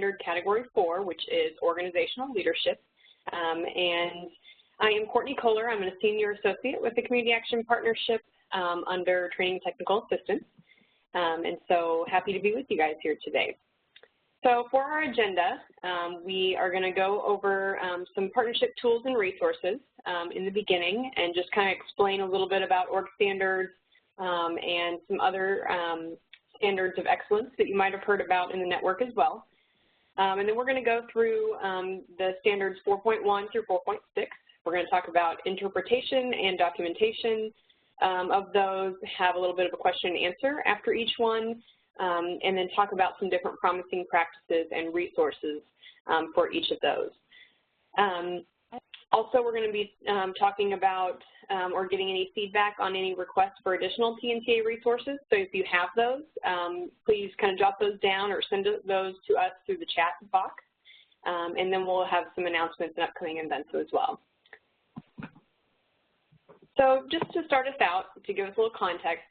standard category 4, which is organizational leadership. And I am Courtney Kohler. I'm a senior associate with the Community Action Partnership under Training and Technical Assistance. And so happy to be with you guys here today. So for our agenda, we are going to go over some partnership tools and resources in the beginning and just kind of explain a little bit about org standards and some other standards of excellence that you might have heard about in the network as well. And then we're going to go through the standards 4.1 through 4.6. We're going to talk about interpretation and documentation of those, have a little bit of a question and answer after each one, and then talk about some different promising practices and resources for each of those. Also, we're going to be talking about or getting any feedback on any requests for additional TNTA resources. So if you have those, please kind of jot those down or send those to us through the chat box. And then we'll have some announcements and upcoming events as well. So just to start us out, to give us a little context,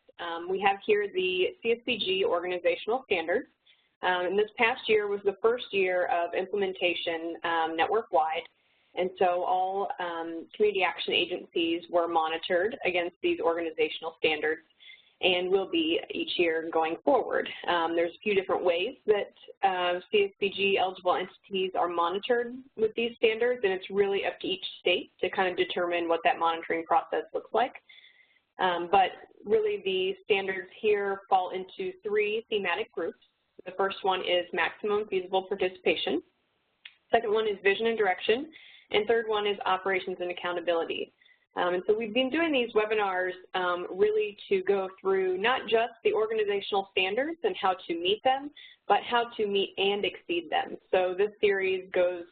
we have here the CSBG organizational standards. And this past year was the first year of implementation network-wide. And so all community action agencies were monitored against these organizational standards and will be each year going forward. There's a few different ways that CSBG eligible entities are monitored with these standards, and it's really up to each state to kind of determine what that monitoring process looks like. But really the standards here fall into 3 thematic groups. The first one is maximum feasible participation. Second one is vision and direction. And third one is operations and accountability. And so we've been doing these webinars really to go through not just the organizational standards and how to meet them, but how to meet and exceed them. So this series goes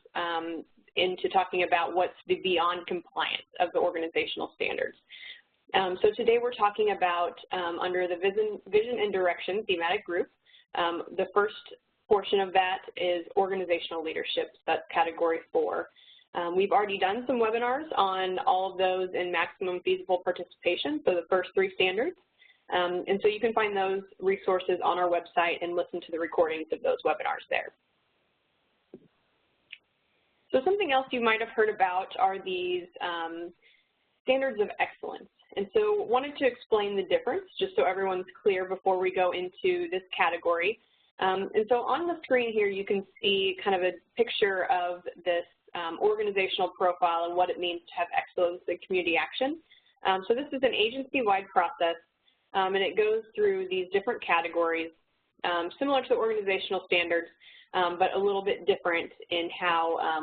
into talking about what's the beyond compliance of the organizational standards. So today we're talking about under the vision and direction thematic group. The first portion of that is organizational leadership, so that's category 4. We've already done some webinars on all of those in maximum feasible participation, so the first 3 standards. And so you can find those resources on our website and listen to the recordings of those webinars there. So something else you might have heard about are these standards of excellence. And so wanted to explain the difference just so everyone's clear before we go into this category. And so on the screen here you can see kind of a picture of this organizational profile and what it means to have excellence in community action. So this is an agency-wide process, and it goes through these different categories, similar to the organizational standards, but a little bit different in how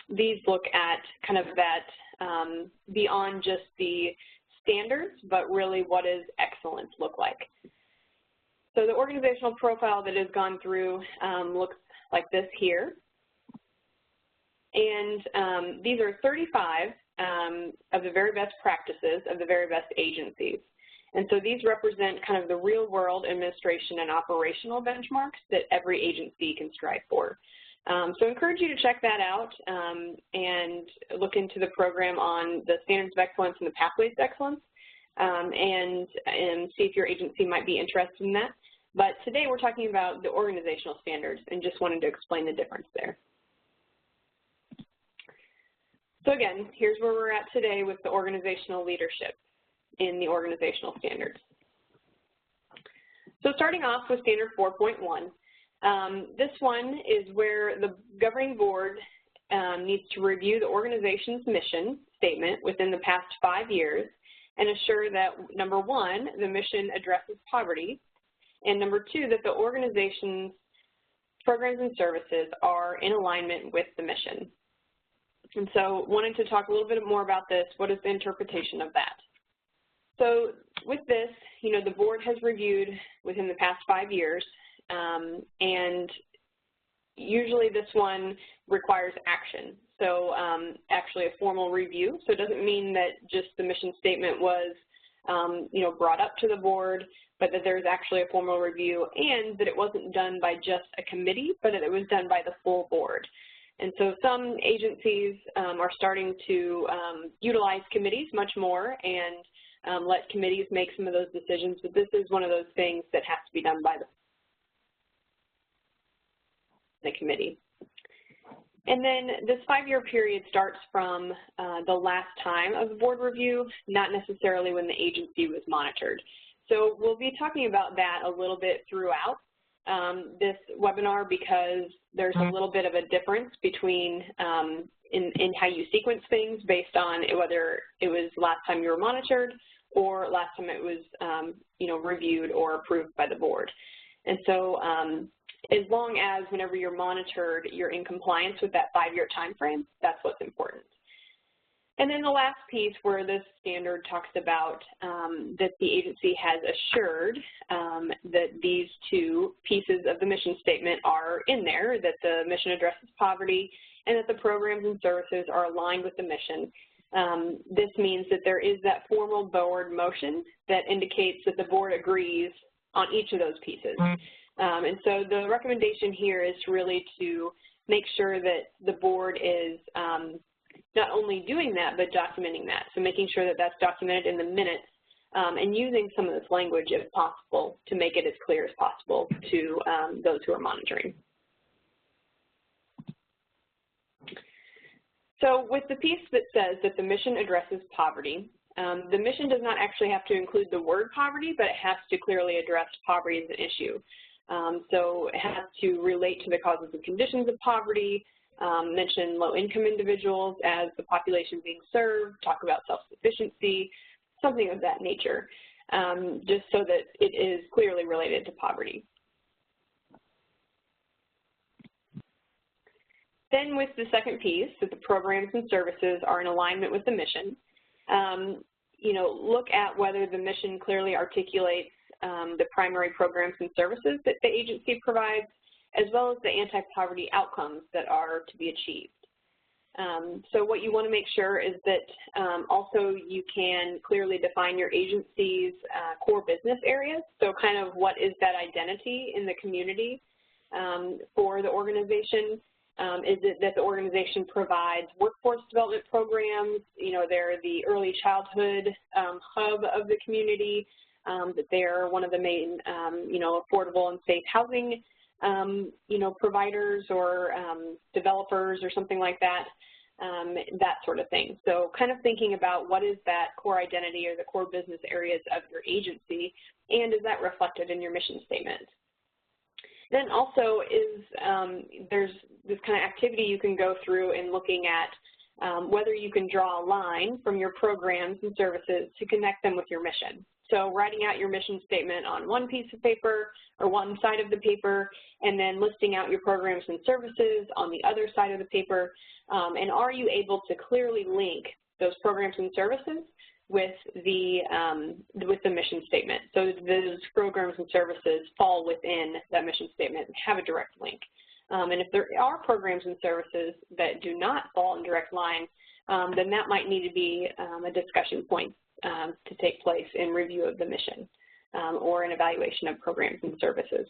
these look at kind of that beyond just the standards, but really what does excellence look like. So the organizational profile that has gone through looks like this here. And these are 35 of the very best practices of the very best agencies. And so these represent kind of the real world administration and operational benchmarks that every agency can strive for. So I encourage you to check that out and look into the program on the standards of excellence and the pathways to excellence and see if your agency might be interested in that. But today we're talking about the organizational standards and just wanted to explain the difference there. So again, here's where we're at today with the organizational leadership in the organizational standards. So starting off with standard 4.1, this one is where the governing board needs to review the organization's mission statement within the past 5 years and assure that, number 1, the mission addresses poverty, and number 2, that the organization's programs and services are in alignment with the mission. And so wanted to talk a little bit more about this. What is the interpretation of that? So with this, you know, the board has reviewed within the past 5 years, and usually this one requires action. So actually a formal review. So it doesn't mean that just the mission statement was, you know, brought up to the board, but that there's actually a formal review and that it wasn't done by just a committee, but that it was done by the full board. And so some agencies are starting to utilize committees much more and let committees make some of those decisions, but this is one of those things that has to be done by the the committee. And then this 5-year period starts from the last time of the board review, not necessarily when the agency was monitored. So we'll be talking about that a little bit throughout this webinar because there's a little bit of a difference between in how you sequence things based on whether it was last time you were monitored or last time it was reviewed or approved by the board. And so as long as whenever you're monitored, you're in compliance with that 5-year time frame, that's what's important. And then the last piece where this standard talks about that the agency has assured that these 2 pieces of the mission statement are in there, that the mission addresses poverty and that the programs and services are aligned with the mission. This means that there is that formal board motion that indicates that the board agrees on each of those pieces. And so the recommendation here is really to make sure that the board is not only doing that, but documenting that. So making sure that that's documented in the minutes and using some of this language, if possible, to make it as clear as possible to those who are monitoring. So with the piece that says that the mission addresses poverty, the mission does not actually have to include the word poverty, but it has to clearly address poverty as an issue. So it has to relate to the causes and conditions of poverty, mention low-income individuals as the population being served, talk about self-sufficiency, something of that nature, just so that it is clearly related to poverty. Then with the second piece, that the programs and services are in alignment with the mission, look at whether the mission clearly articulates the primary programs and services that the agency provides, as well as the anti-poverty outcomes that are to be achieved. So what you want to make sure is that also you can clearly define your agency's core business areas. So kind of what is that identity in the community for the organization? Is it that the organization provides workforce development programs, they're the early childhood hub of the community, that they're one of the main, affordable and safe housing, providers or developers or something like that, that sort of thing. So kind of thinking about what is that core identity or the core business areas of your agency, and is that reflected in your mission statement? Then also is there's this kind of activity you can go through in looking at whether you can draw a line from your programs and services to connect them with your mission. So writing out your mission statement on one piece of paper or one side of the paper, and then listing out your programs and services on the other side of the paper, and are you able to clearly link those programs and services with the mission statement? So those programs and services fall within that mission statement and have a direct link. And if there are programs and services that do not fall in direct line, then that might need to be a discussion point to take place in review of the mission or an evaluation of programs and services.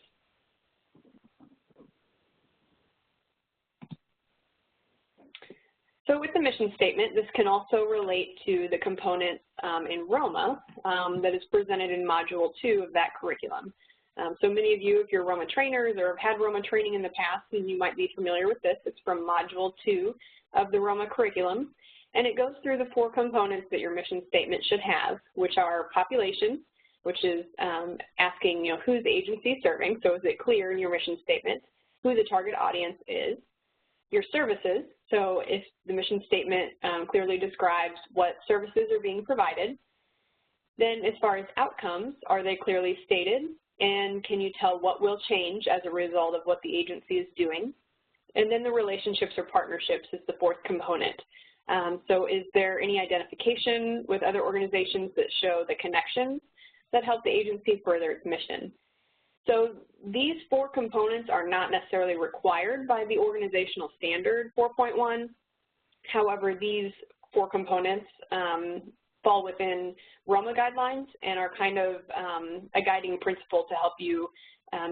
So with the mission statement, this can also relate to the component in ROMA that is presented in Module 2 of that curriculum. So many of you, if you're ROMA trainers or have had ROMA training in the past, then you might be familiar with this. It's from Module 2 of the ROMA curriculum. And it goes through the 4 components that your mission statement should have, which are population, which is asking, who's the agency serving, so is it clear in your mission statement who the target audience is. Your services, so if the mission statement clearly describes what services are being provided. Then as far as outcomes, are they clearly stated? And can you tell what will change as a result of what the agency is doing? And then the relationships or partnerships is the 4th component. So is there any identification with other organizations that show the connections that help the agency further its mission? So these 4 components are not necessarily required by the organizational standard 4.1. However, these 4 components fall within ROMA guidelines and are kind of a guiding principle to help you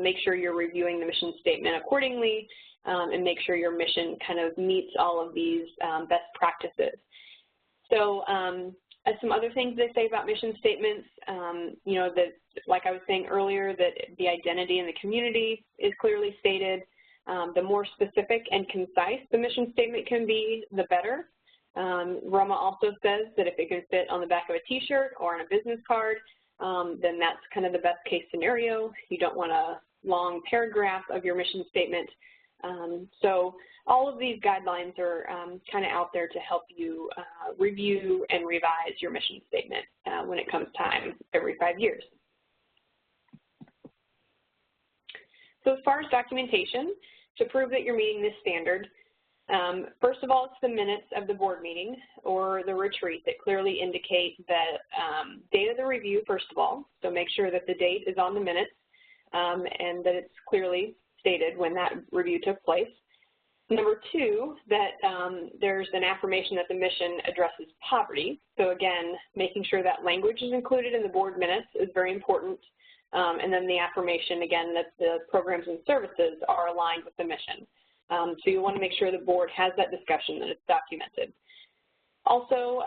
make sure you're reviewing the mission statement accordingly and make sure your mission kind of meets all of these best practices. So some other things they say about mission statements, that, like I was saying earlier, that the identity in the community is clearly stated, The more specific and concise the mission statement can be, the better. ROMA also says that if it can fit on the back of a t-shirt or on a business card, then that's kind of the best case scenario. You don't want a long paragraph of your mission statement. So all of these guidelines are kind of out there to help you review and revise your mission statement when it comes time every 5 years. So as far as documentation, to prove that you're meeting this standard, first of all, it's the minutes of the board meeting or the retreat that clearly indicate that date of the review, first of all, so make sure that the date is on the minutes and that it's clearly stated when that review took place. Number two, that there's an affirmation that the mission addresses poverty. So again, making sure that language is included in the board minutes is very important. And then the affirmation, again, that the programs and services are aligned with the mission. So you want to make sure the board has that discussion, that it's documented. Also,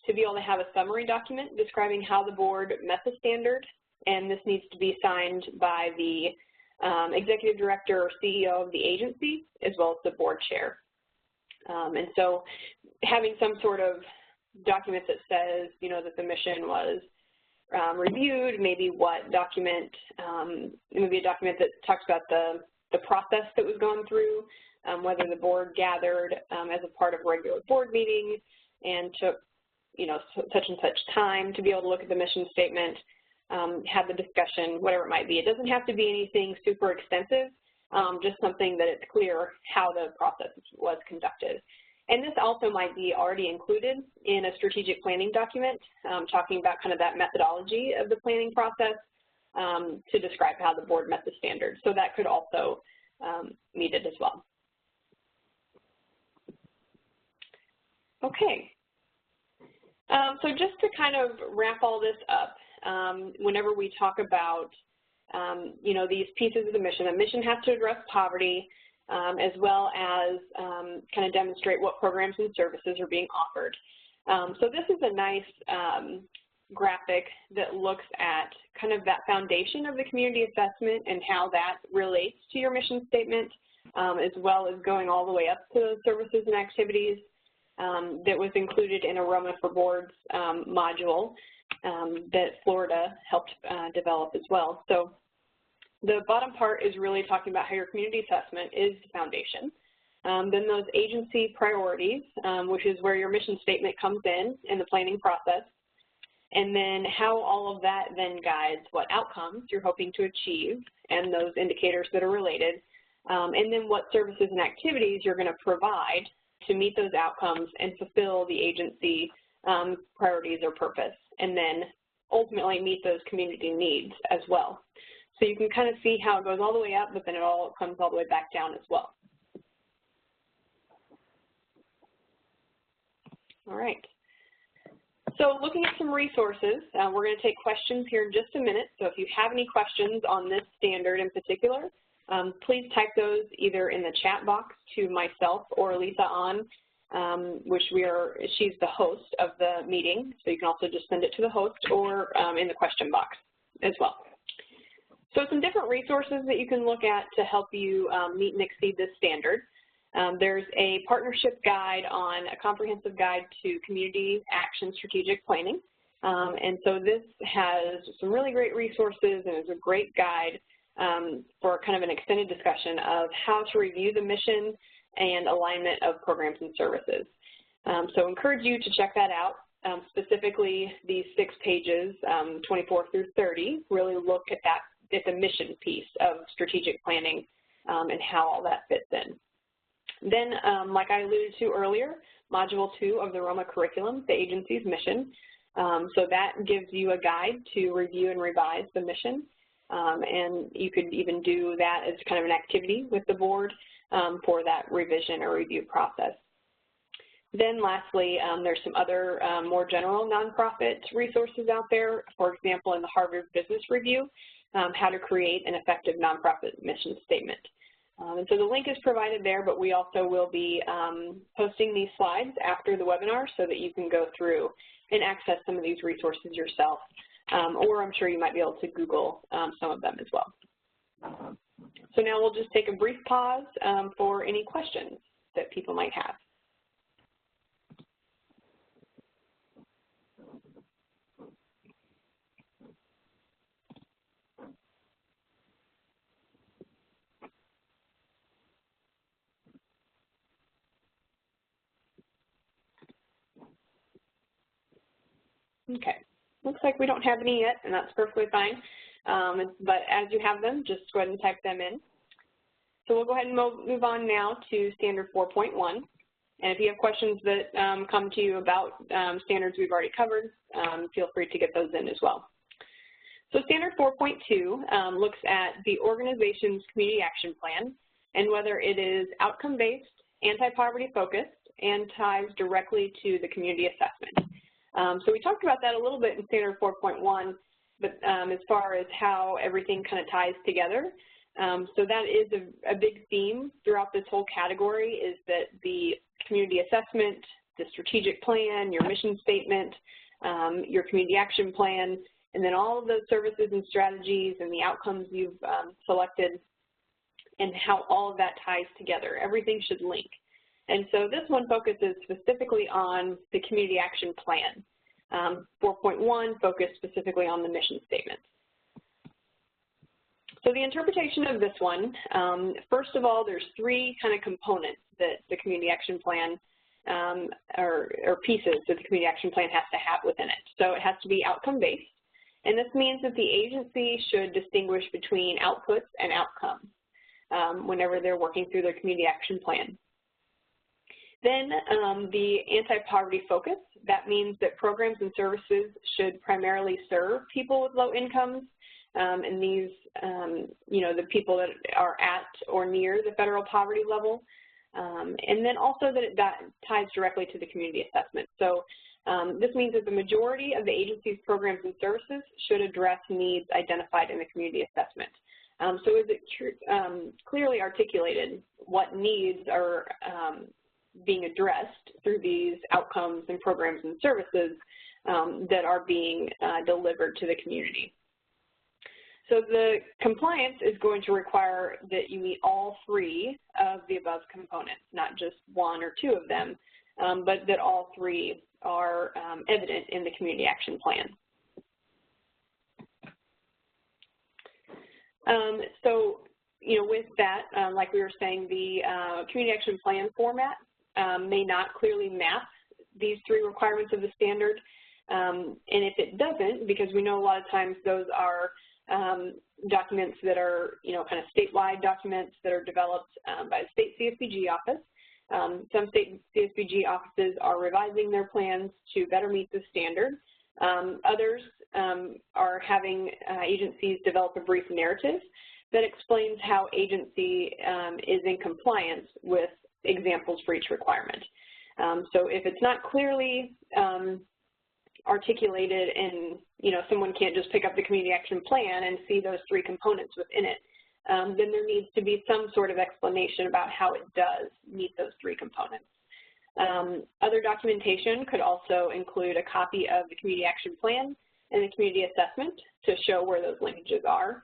to be able to have a summary document describing how the board met the standard, and this needs to be signed by the executive director or CEO of the agency, as well as the board chair. And so having some sort of document that says, you know, that the mission was reviewed, maybe what document, maybe a document that talks about the process that was going through, whether the board gathered as a part of a regular board meeting and took, you know, such and such time to be able to look at the mission statement, have the discussion, whatever it might be. It doesn't have to be anything super extensive, just something that it's clear how the process was conducted. And this also might be already included in a strategic planning document, talking about kind of that methodology of the planning process to describe how the board met the standard. So that could also meet it as well. Okay. So just to kind of wrap all this up, whenever we talk about, you know, these pieces of the mission has to address poverty, as well as kind of demonstrate what programs and services are being offered. So this is a nice graphic that looks at kind of that foundation of the community assessment and how that relates to your mission statement, as well as going all the way up to those services and activities that was included in a ROMA for Boards module that Florida helped develop as well. So the bottom part is really talking about how your community assessment is the foundation. Then those agency priorities, which is where your mission statement comes in the planning process. And then how all of that then guides what outcomes you're hoping to achieve and those indicators that are related. And then what services and activities you're going to provide to meet those outcomes and fulfill the agency priorities or purpose. And then ultimately meet those community needs as well. So you can kind of see how it goes all the way up, but then it all comes all the way back down as well. All right. So looking at some resources, we're going to take questions here in just a minute. So if you have any questions on this standard in particular, please type those either in the chat box to myself or Lisa on, which she's the host of the meeting. So you can also just send it to the host or in the question box as well. So some different resources that you can look at to help you meet and exceed this standard. There's a partnership guide on a comprehensive guide to community action strategic planning. And so this has some really great resources and is a great guide for kind of an extended discussion of how to review the mission and alignment of programs and services. So encourage you to check that out. Specifically, these 6 pages, 24 through 30, really look at the mission piece of strategic planning and how all that fits in. Then, like I alluded to earlier, Module 2 of the ROMA curriculum, the agency's mission. So that gives you a guide to review and revise the mission. And you could even do that as kind of an activity with the board for that revision or review process. Then lastly, there's some other more general nonprofit resources out there. For example, in the Harvard Business Review, how to create an effective nonprofit mission statement. And so the link is provided there, but we also will be posting these slides after the webinar so that you can go through and access some of these resources yourself. Or I'm sure you might be able to Google some of them as well. So now we'll just take a brief pause for any questions that people might have. Okay, looks like we don't have any yet, and that's perfectly fine. But as you have them, just go ahead and type them in. So we'll go ahead and move on now to Standard 4.1. And if you have questions that come to you about standards we've already covered, feel free to get those in as well. So Standard 4.2 looks at the organization's community action plan and whether it is outcome-based, anti-poverty focused, and ties directly to the community assessment. So we talked about that a little bit in Standard 4.1, but as far as how everything kind of ties together. So that is a big theme throughout this whole category, is that the community assessment, the strategic plan, your mission statement, your community action plan, and then all of those services and strategies and the outcomes you've selected, and how all of that ties together. Everything should link. And so this one focuses specifically on the community action plan. 4.1 focused specifically on the mission statement. So the interpretation of this one, first of all, there's three kind of components that the community action plan, or pieces that the community action plan has to have within it. So it has to be outcome-based, and this means that the agency should distinguish between outputs and outcomes whenever they're working through their community action plan. Then the anti-poverty focus, that means that programs and services should primarily serve people with low incomes, and these, the people that are at or near the federal poverty level. And then also that that ties directly to the community assessment. So this means that the majority of the agency's programs and services should address needs identified in the community assessment. So is it clearly articulated what needs are being addressed through these outcomes and programs and services that are being delivered to the community. So the compliance is going to require that you meet all three of the above components, not just one or two of them, but that all three are evident in the community action plan. So, with that, like we were saying, the community action plan format may not clearly map these three requirements of the standard. And if it doesn't, because we know a lot of times those are documents that are, kind of statewide documents that are developed by the state CSBG office. Some state CSBG offices are revising their plans to better meet the standard. Others are having agencies develop a brief narrative that explains how agency is in compliance with examples for each requirement. So if it's not clearly articulated and, someone can't just pick up the community action plan and see those three components within it, then there needs to be some sort of explanation about how it does meet those three components. Other documentation could also include a copy of the community action plan and the community assessment to show where those linkages are.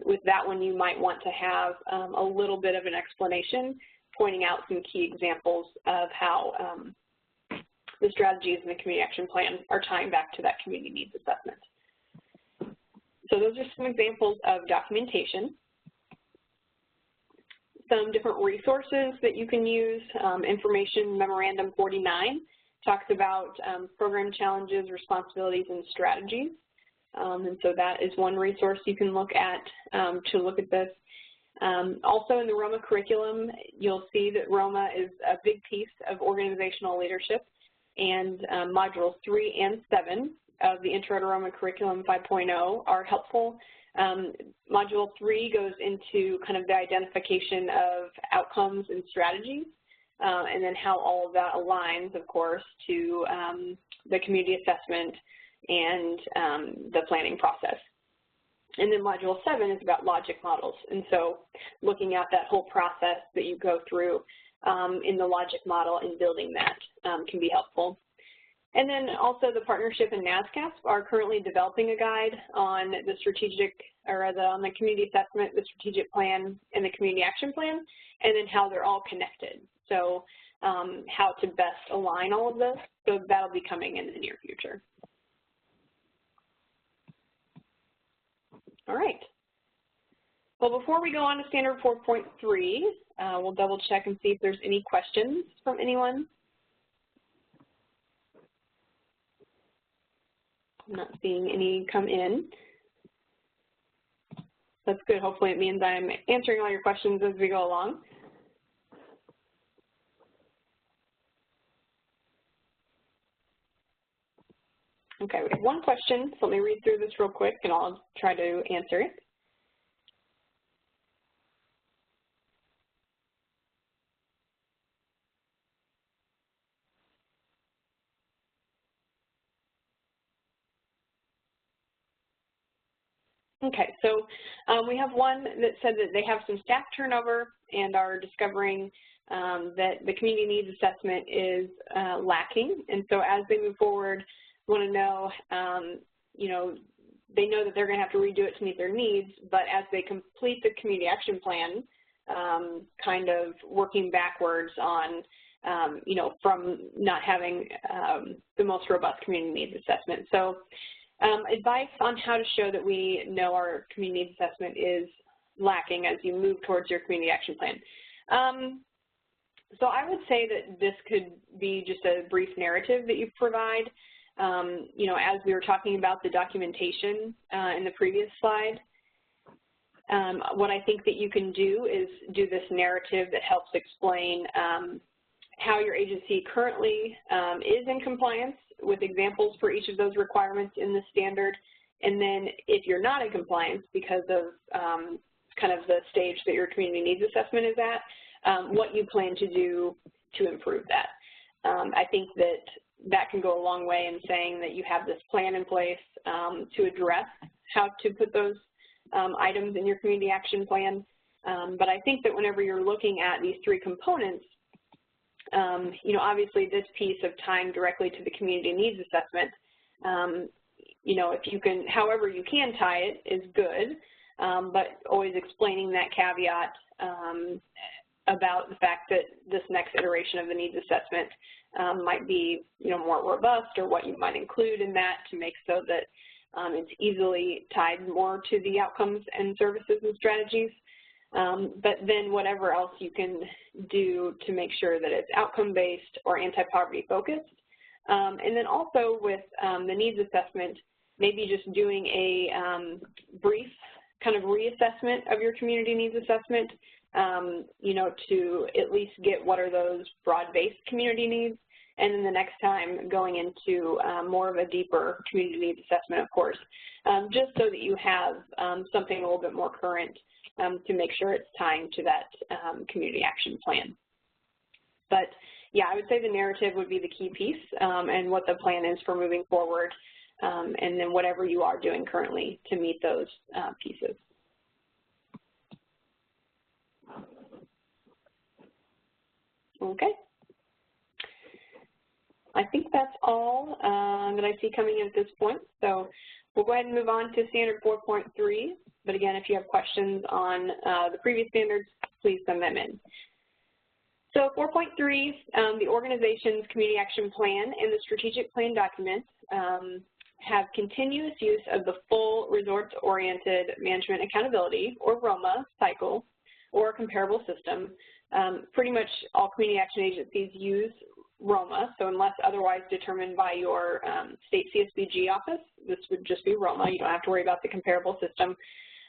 With that one, you might want to have a little bit of an explanation pointing out some key examples of how the strategies in the community action plan are tying back to that community needs assessment. So those are some examples of documentation. Some different resources that you can use. Information Memorandum 49 talks about program challenges, responsibilities, and strategies. And so that is one resource you can look at to look at this. Also in the ROMA curriculum, you'll see that ROMA is a big piece of organizational leadership, and modules 3 and 7 of the Intro to ROMA Curriculum 5.0 are helpful. Module 3 goes into kind of the identification of outcomes and strategies, and then how all of that aligns, of course, to the community assessment and the planning process. And then Module 7 is about logic models, and so looking at that whole process that you go through in the logic model and building that can be helpful. And then also the partnership and NASCAP are currently developing a guide on the strategic, or on the community assessment, the strategic plan, and the community action plan, and then how they're all connected. So how to best align all of this. So that'll be coming in the near future. All right. Well, before we go on to standard 4.3, we'll double check and see if there's any questions from anyone. I'm not seeing any come in. That's good. Hopefully it means I'm answering all your questions as we go along. Okay, we have one question, so let me read through this real quick and I'll try to answer it. Okay, so we have one that said that they have some staff turnover and are discovering that the community needs assessment is lacking. And so as they move forward, want to know, you know, they know that they're going to have to redo it to meet their needs, but as they complete the community action plan, kind of working backwards on, you know, from not having the most robust community needs assessment. So advice on how to show that we know our community needs assessment is lacking as you move towards your community action plan. So I would say that this could be just a brief narrative that you provide. You know, as we were talking about the documentation in the previous slide, what I think that you can do is do this narrative that helps explain how your agency currently is in compliance with examples for each of those requirements in the standard, and then if you're not in compliance because of kind of the stage that your community needs assessment is at, what you plan to do to improve that. I think that that can go a long way in saying that you have this plan in place to address how to put those items in your community action plan. But I think that whenever you're looking at these three components, you know, obviously this piece of tying directly to the community needs assessment, you know, if you can, however you can tie it is good, but always explaining that caveat about the fact that this next iteration of the needs assessment might be, you know, more robust, or what you might include in that to make so that it's easily tied more to the outcomes and services and strategies. But then whatever else you can do to make sure that it's outcome-based or anti-poverty focused. And then also with the needs assessment, maybe just doing a brief kind of reassessment of your community needs assessment, you know, to at least get what are those broad-based community needs, and then the next time going into more of a deeper community needs assessment, of course, just so that you have something a little bit more current to make sure it's tying to that community action plan. But yeah, I would say the narrative would be the key piece, and what the plan is for moving forward, and then whatever you are doing currently to meet those pieces. Okay. I think that's all that I see coming in at this point. So we'll go ahead and move on to standard 4.3. But again, if you have questions on the previous standards, please send them in. So 4.3, the organization's community action plan and the strategic plan document have continuous use of the full results-oriented management accountability, or ROMA, cycle, or comparable system. Pretty much all community action agencies use ROMA, so unless otherwise determined by your state CSBG office, this would just be ROMA. You don't have to worry about the comparable system.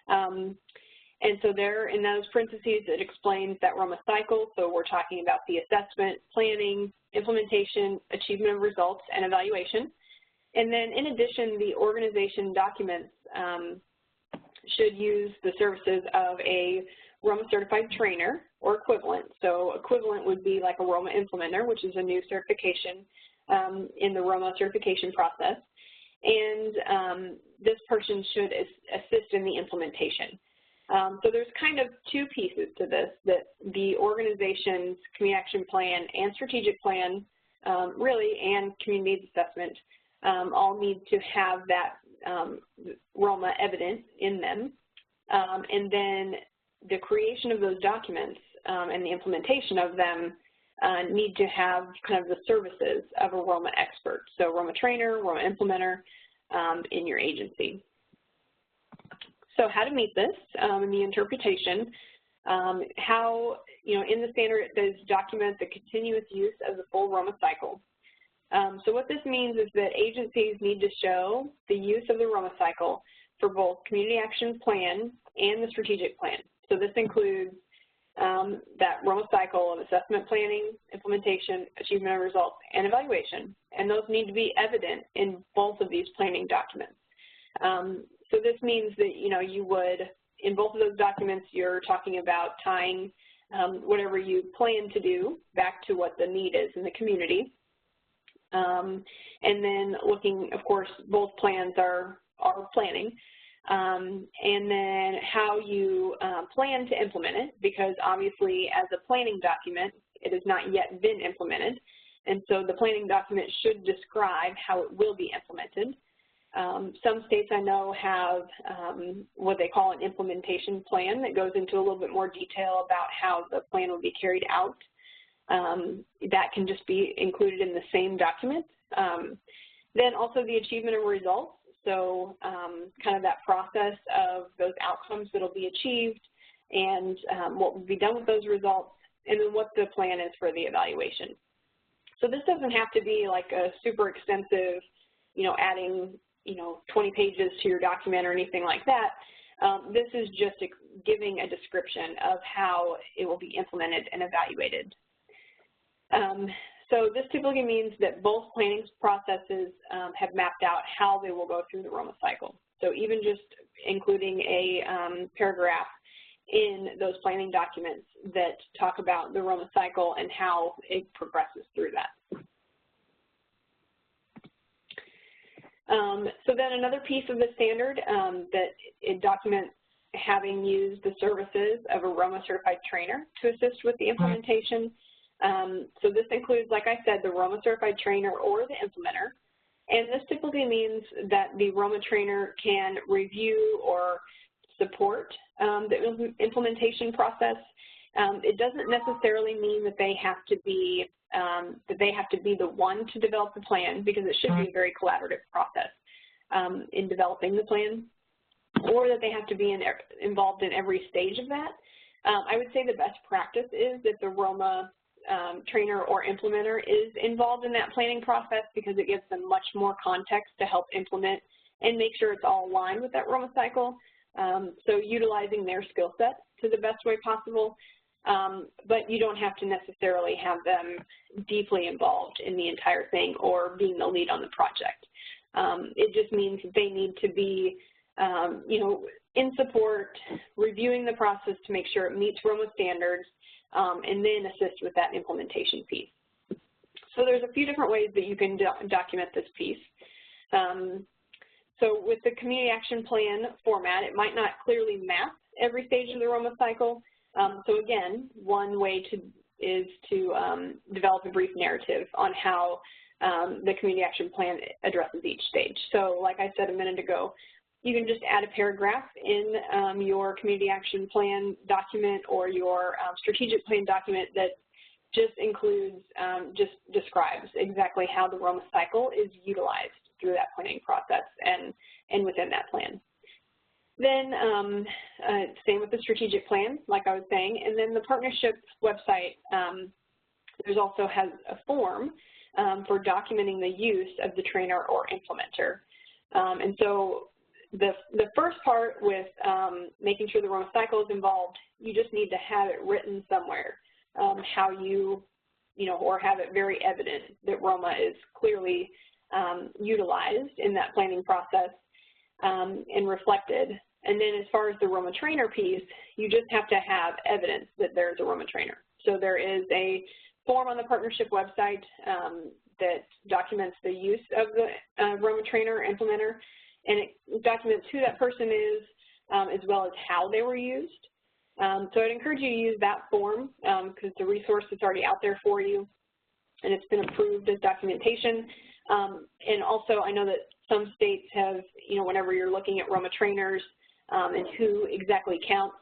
And so there, in those parentheses, it explains that ROMA cycle. So we're talking about the assessment, planning, implementation, achievement of results, and evaluation. And then in addition, the organization documents should use the services of a ROMA certified trainer or equivalent. So equivalent would be like a ROMA implementer, which is a new certification in the ROMA certification process. And this person should assist in the implementation. So there's kind of two pieces to this, that the organization's community action plan and strategic plan really, and community needs assessment all need to have that ROMA evidence in them. And then the creation of those documents and the implementation of them need to have kind of the services of a ROMA expert. So ROMA trainer, ROMA implementer in your agency. So how to meet this in the interpretation, how, in the standard it says document the continuous use of the full ROMA cycle. So what this means is that agencies need to show the use of the ROMA cycle for both community action plan and the strategic plan. So this includes that ROMA cycle of assessment planning, implementation, achievement of results, and evaluation. And those need to be evident in both of these planning documents. So this means that, you would, in both of those documents, you're talking about tying whatever you plan to do back to what the need is in the community. And then looking, of course, both plans are planning. And then how you plan to implement it, because obviously as a planning document, it has not yet been implemented. And so the planning document should describe how it will be implemented. Some states I know have what they call an implementation plan that goes into a little bit more detail about how the plan will be carried out. That can just be included in the same document. Then also the achievement of results. So kind of that process of those outcomes that will be achieved and what will be done with those results, and then what the plan is for the evaluation. So this doesn't have to be like a super extensive, adding, 20 pages to your document or anything like that. This is just giving a description of how it will be implemented and evaluated. So this typically means that both planning processes have mapped out how they will go through the ROMA cycle. So even just including a paragraph in those planning documents that talk about the ROMA cycle and how it progresses through that. So then another piece of the standard that it documents having used the services of a ROMA certified trainer to assist with the implementation. So this includes, like I said, the ROMA certified trainer or the implementer. And this typically means that the ROMA trainer can review or support the implementation process. It doesn't necessarily mean that they have to be the one to develop the plan, because it should be a very collaborative process in developing the plan, or that they have to be involved in every stage of that. I would say the best practice is that the ROMA trainer or implementer is involved in that planning process, because it gives them much more context to help implement and make sure it's all aligned with that ROMA cycle. So utilizing their skill set to the best way possible, but you don't have to necessarily have them deeply involved in the entire thing or being the lead on the project. It just means that they need to be, in support, reviewing the process to make sure it meets ROMA standards, and then assist with that implementation piece. So there's a few different ways that you can document this piece. So with the community action plan format, it might not clearly map every stage of the ROMA cycle. So again, one way is to develop a brief narrative on how the community action plan addresses each stage. So like I said a minute ago, you can just add a paragraph in your community action plan document or your strategic plan document that just includes, just describes exactly how the ROMA cycle is utilized through that planning process and within that plan. Then same with the strategic plan, like I was saying, and then the partnership website, there's also has a form for documenting the use of the trainer or implementer. And so the first part with making sure the ROMA cycle is involved, you just need to have it written somewhere, how or have it very evident that ROMA is clearly utilized in that planning process and reflected. And then as far as the ROMA trainer piece, you just have to have evidence that there's a ROMA trainer. So there is a form on the partnership website that documents the use of the ROMA trainer or implementer, and it documents who that person is as well as how they were used. So I'd encourage you to use that form because it's a resource that's already out there for you. and it's been approved as documentation. And also, I know that some states have, whenever you're looking at ROMA trainers and who exactly counts,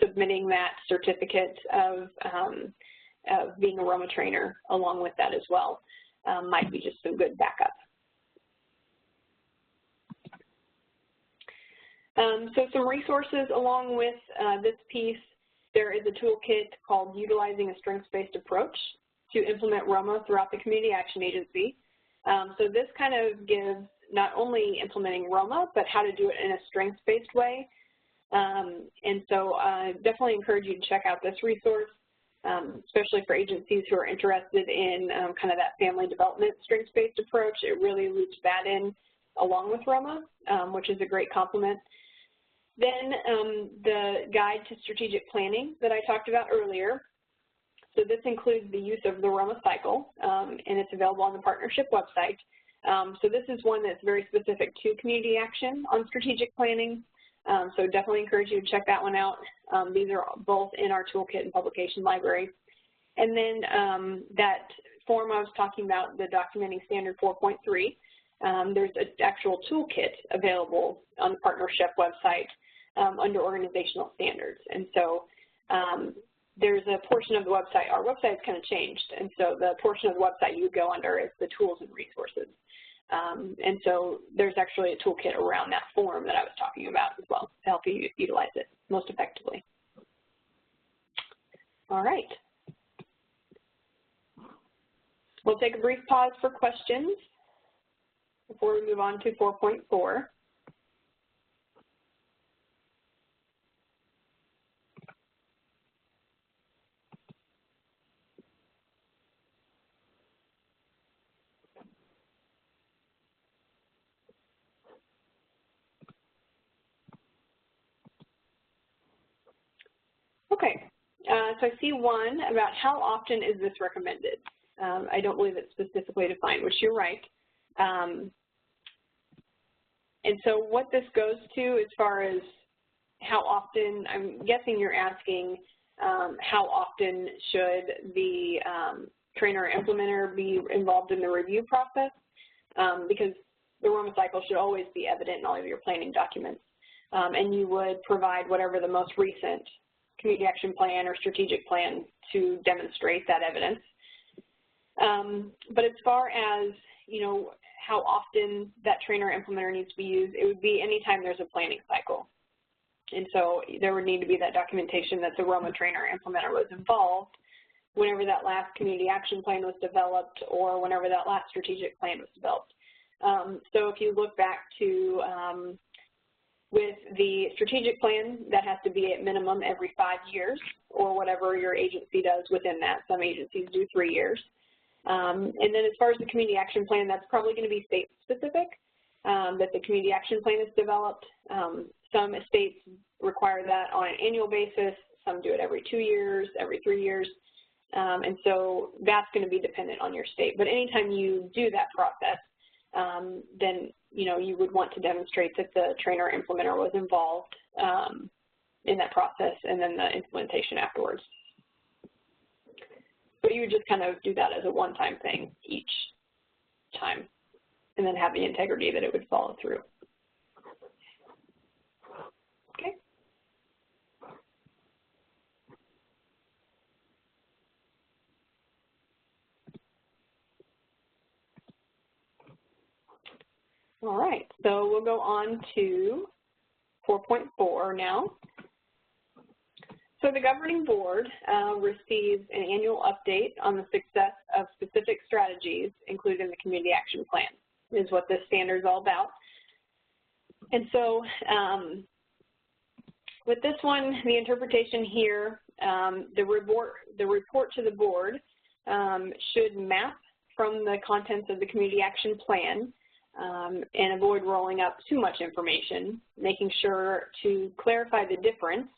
submitting that certificate of being a ROMA trainer along with that as well might be just some good backup. So some resources along with this piece. There is a toolkit called Utilizing a Strengths-Based Approach to Implement ROMA Throughout the Community Action Agency. So this kind of gives not only implementing ROMA, but how to do it in a strengths-based way. And so I definitely encourage you to check out this resource, especially for agencies who are interested in kind of that family development strengths-based approach. It really loops that in along with ROMA, which is a great complement. Then the Guide to Strategic Planning that I talked about earlier. So this includes the use of the ROMA cycle, and it's available on the partnership website. So this is one that's very specific to community action on strategic planning. So definitely encourage you to check that one out. These are both in our toolkit and publication library. And then that form I was talking about, the Documenting Standard 4.3, there's an actual toolkit available on the partnership website under organizational standards. And so there's a portion of the website, our website's kind of changed, and so the portion of the website you would go under is the tools and resources. And so there's actually a toolkit around that form that I was talking about as well to help you utilize it most effectively. All right. We'll take a brief pause for questions before we move on to 4.4. Okay, so I see one about how often is this recommended. I don't believe it's specifically defined, which you're right. And so what this goes to as far as how often, I'm guessing you're asking how often should the trainer or implementer be involved in the review process, because the ROMA cycle should always be evident in all of your planning documents. And you would provide whatever the most recent community action plan or strategic plan to demonstrate that evidence. But as far as, how often that trainer or implementer needs to be used, it would be anytime there's a planning cycle. And so there would need to be that documentation that the ROMA trainer or implementer was involved whenever that last community action plan was developed or whenever that last strategic plan was developed. So if you look back to with the strategic plan, that has to be at minimum every 5 years or whatever your agency does within that. Some agencies do 3 years. And then as far as the community action plan, that's probably going to be state specific, that the community action plan is developed. Some states require that on an annual basis. Some do it every 2 years, every 3 years. And so that's going to be dependent on your state. But anytime you do that process, then you would want to demonstrate that the trainer or implementer was involved in that process and then the implementation afterwards. But you would just kind of do that as a one-time thing each time and then have the integrity that it would follow through. Okay. All right, so we'll go on to 4.4 now. So the governing board receives an annual update on the success of specific strategies included in the community action plan, is what this standard is all about. And so with this one, the interpretation here, the report to the board should map from the contents of the community action plan and avoid rolling up too much information, making sure to clarify the difference,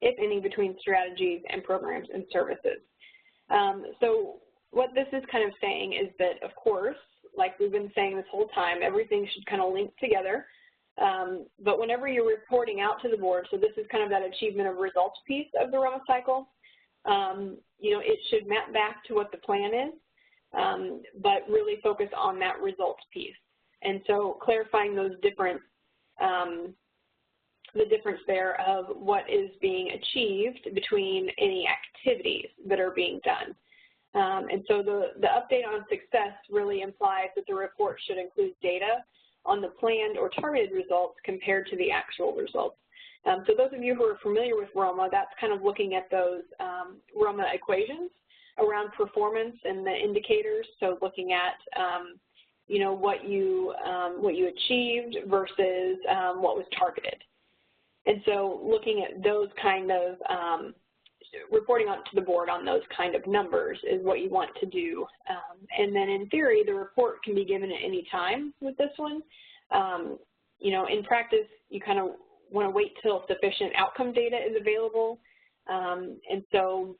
if any, between strategies and programs and services. So what this is kind of saying is that, of course, like we've been saying this whole time, everything should kind of link together. But whenever you're reporting out to the board, so this is kind of that achievement of results piece of the ROMA cycle, you know, it should map back to what the plan is, but really focus on that results piece. And so clarifying those different, the difference there of what is being achieved between any activities that are being done. And so the update on success really implies that the report should include data on the planned or targeted results compared to the actual results. So those of you who are familiar with ROMA, that's kind of looking at those ROMA equations around performance and the indicators. So looking at, you know, what you achieved versus what was targeted. And so looking at those kind of, reporting on to the board on those kind of numbers is what you want to do. And then in theory, the report can be given at any time with this one. You know, in practice, you kind of want to wait till sufficient outcome data is available. And so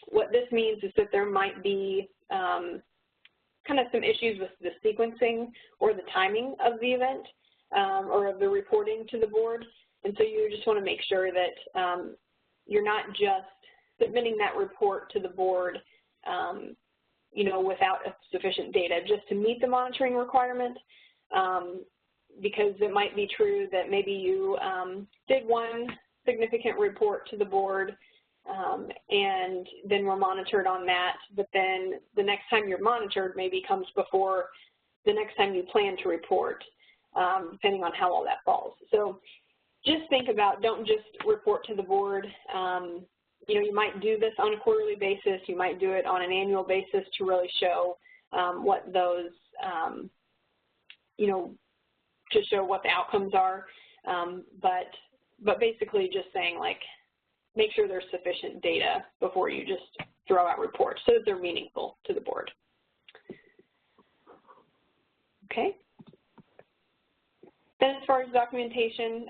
what this means is that there might be kind of some issues with the sequencing or the timing of the event or of the reporting to the board. And so you just want to make sure that you're not just submitting that report to the board, you know, without sufficient data just to meet the monitoring requirement, because it might be true that maybe you did one significant report to the board and then were monitored on that, but then the next time you're monitored maybe comes before the next time you plan to report, depending on how all that falls. So just think about, don't just report to the board. You know, you might do this on a quarterly basis. You might do it on an annual basis to really show what those, you know, to show what the outcomes are. But basically just saying, like, make sure there's sufficient data before you just throw out reports so that they're meaningful to the board. Okay. Then as far as documentation,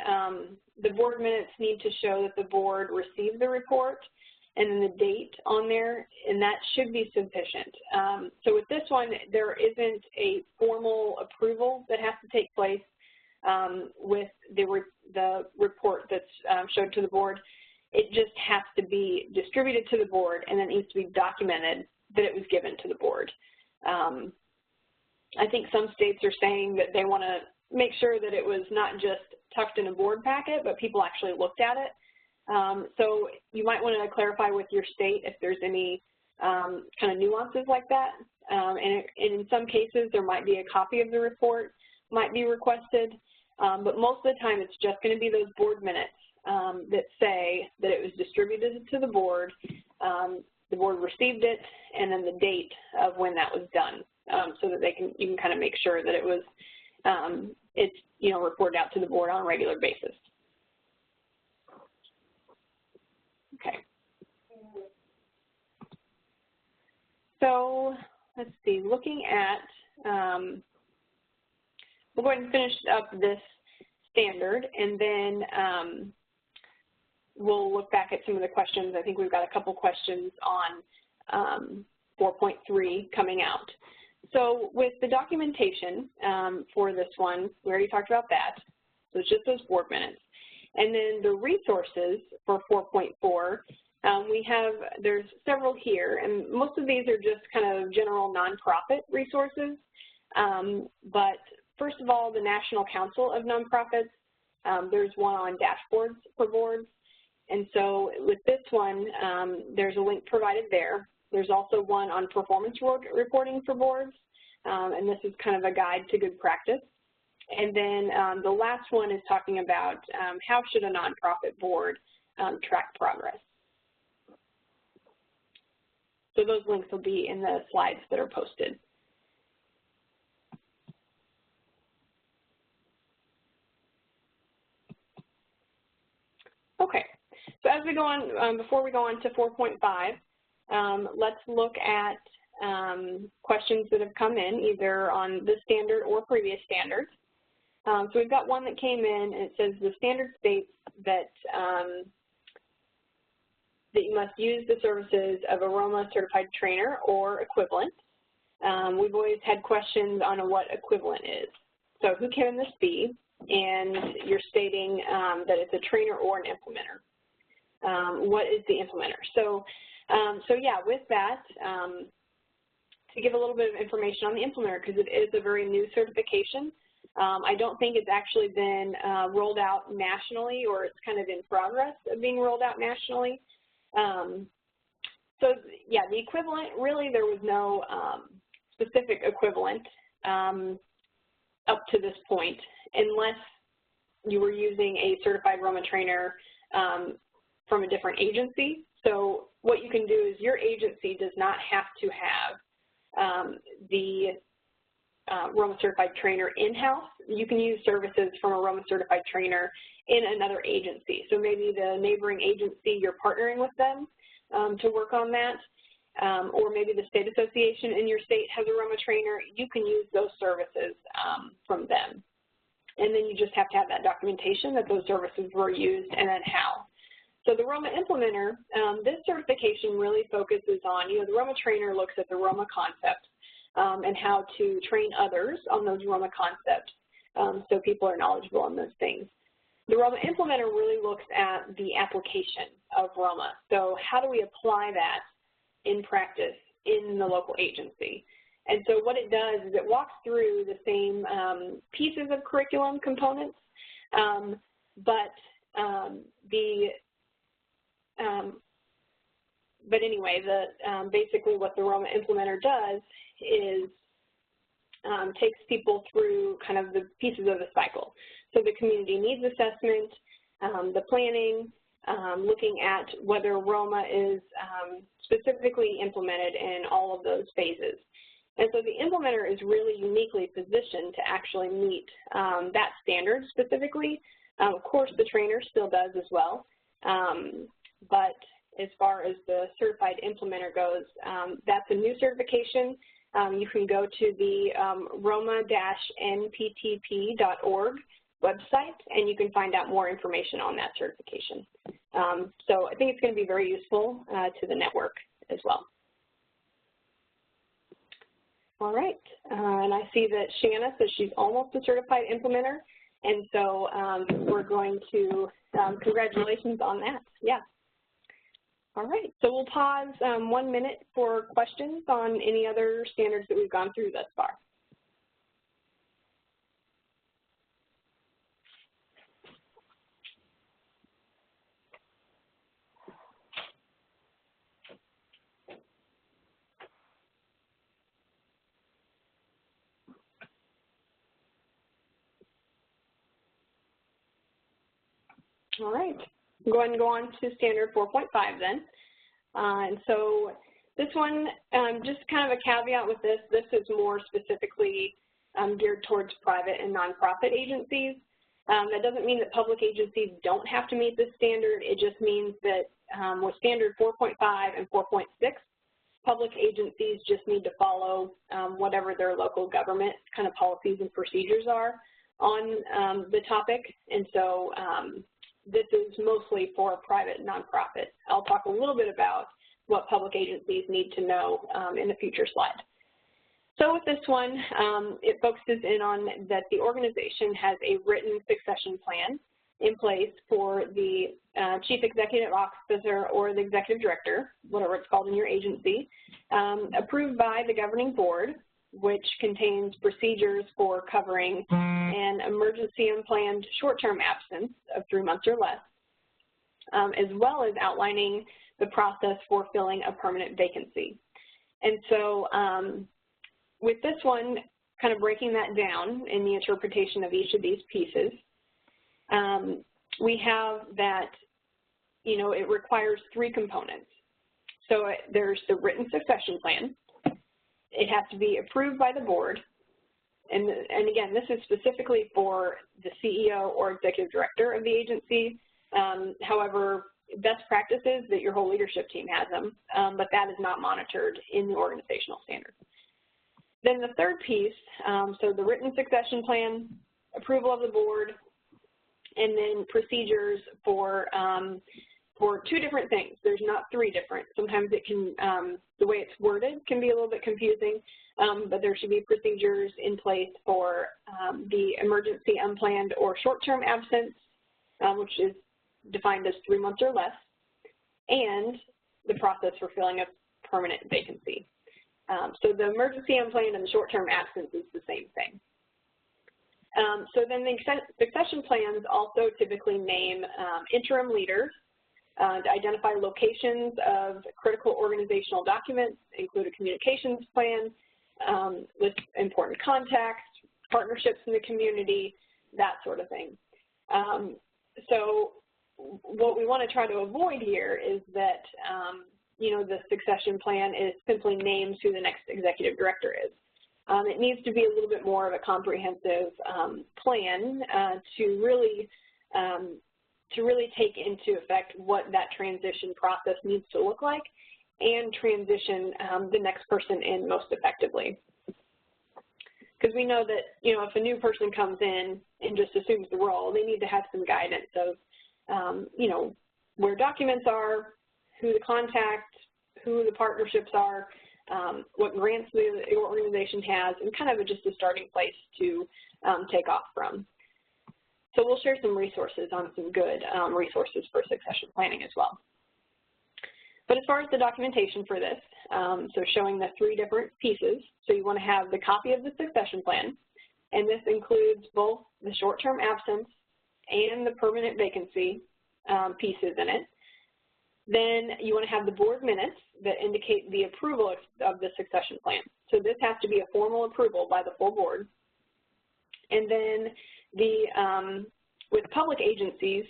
the board minutes need to show that the board received the report and then the date on there, and that should be sufficient. So with this one, there isn't a formal approval that has to take place with the report that's showed to the board. It just has to be distributed to the board, and then it needs to be documented that it was given to the board. I think some states are saying that they want to make sure that it was not just tucked in a board packet, but people actually looked at it. So you might want to clarify with your state if there's any kind of nuances like that. And in some cases, there might be a copy of the report might be requested, but most of the time it's just going to be those board minutes that say that it was distributed to the board received it, and then the date of when that was done, so that you can kind of make sure that it was it's, you know, reported out to the board on a regular basis. Okay. So let's see, looking at, we'll go ahead and finish up this standard, and then we'll look back at some of the questions. I think we've got a couple questions on 4.3 coming out. So with the documentation for this one, we already talked about that. So it's just those board minutes. And then the resources for 4.4, there's several here, and most of these are just kind of general nonprofit resources. But first of all, the National Council of Nonprofits, there's one on dashboards for boards. And so with this one, there's a link provided there. There's also one on performance reporting for boards, and this is kind of a guide to good practice. And then the last one is talking about how should a nonprofit board track progress. So those links will be in the slides that are posted. Okay, so as we go on, before we go on to 4.5, let's look at questions that have come in either on this standard or previous standards. So we've got one that came in, and it says the standard states that that you must use the services of a ROMA certified trainer or equivalent. We've always had questions on what equivalent is. So who can this be? And you're stating that it's a trainer or an implementer. What is the implementer? So So yeah, with that, to give a little bit of information on the implementer, because it is a very new certification. I don't think it's actually been rolled out nationally, or it's kind of in progress of being rolled out nationally. So yeah, the equivalent, really there was no specific equivalent up to this point, unless you were using a certified ROMA trainer from a different agency. So what you can do is your agency does not have to have the ROMA certified trainer in-house. You can use services from a ROMA certified trainer in another agency. So maybe the neighboring agency, you're partnering with them to work on that, or maybe the state association in your state has a ROMA trainer. You can use those services from them. And then you just have to have that documentation that those services were used and then how. So the ROMA implementer, this certification really focuses on, the ROMA trainer looks at the ROMA concept and how to train others on those ROMA concepts so people are knowledgeable on those things. The ROMA implementer really looks at the application of ROMA. So how do we apply that in practice in the local agency? And so what it does is it walks through the same pieces of curriculum components, but anyway, basically what the ROMA implementer does is takes people through kind of the pieces of the cycle. So the community needs assessment, the planning, looking at whether ROMA is specifically implemented in all of those phases. And so the implementer is really uniquely positioned to actually meet that standard specifically. Of course, the trainer still does as well, but as far as the certified implementer goes, that's a new certification. You can go to the roma-nptp.org website, and you can find out more information on that certification. So I think it's going to be very useful to the network as well. All right, and I see that Shanna says she's almost a certified implementer, and so we're going to, congratulations on that, yeah. All right, so we'll pause 1 minute for questions on any other standards that we've gone through thus far. All right, go ahead and go on to standard 4.5 then. And so this one, just kind of a caveat with this, this is more specifically geared towards private and nonprofit agencies. That doesn't mean that public agencies don't have to meet this standard. It just means that with standard 4.5 and 4.6, public agencies just need to follow whatever their local government kind of policies and procedures are on the topic. And so this is mostly for private and nonprofit. I'll talk a little bit about what public agencies need to know in a future slide. So with this one, it focuses in on that the organization has a written succession plan in place for the chief executive officer or the executive director, whatever it's called in your agency, approved by the governing board, which contains procedures for covering an emergency unplanned short-term absence of 3 months or less, as well as outlining the process for filling a permanent vacancy. And so with this one, kind of breaking that down in the interpretation of each of these pieces, we have that, it requires 3 components. So there's the written succession plan. It has to be approved by the board. And again, this is specifically for the CEO or executive director of the agency. However, best practices that your whole leadership team has them, but that is not monitored in the organizational standard. Then the third piece, so the written succession plan, approval of the board, and then procedures for 2 different things. There's not 3 different. Sometimes it can, the way it's worded can be a little bit confusing, but there should be procedures in place for the emergency unplanned or short-term absence, which is defined as 3 months or less, and the process for filling a permanent vacancy. So the emergency unplanned and the short-term absence is the same thing. So then the succession plans also typically name interim leaders to identify locations of critical organizational documents, include a communications plan, with important contacts, partnerships in the community, that sort of thing. So what we want to try to avoid here is that, you know, the succession plan is simply names who the next executive director is. It needs to be a little bit more of a comprehensive plan to really take into effect what that transition process needs to look like and transition the next person in most effectively. Because we know that, you know, if a new person comes in and just assumes the role, they need to have some guidance of, you know, where documents are, who the contact, who the partnerships are, what grants the organization has, and kind of just a starting place to take off from. So we'll share some resources on some good resources for succession planning as well. But as far as the documentation for this, so showing the 3 different pieces, so you want to have the copy of the succession plan, and this includes both the short-term absence and the permanent vacancy pieces in it. Then you want to have the board minutes that indicate the approval of the succession plan. So this has to be a formal approval by the full board. And then with public agencies,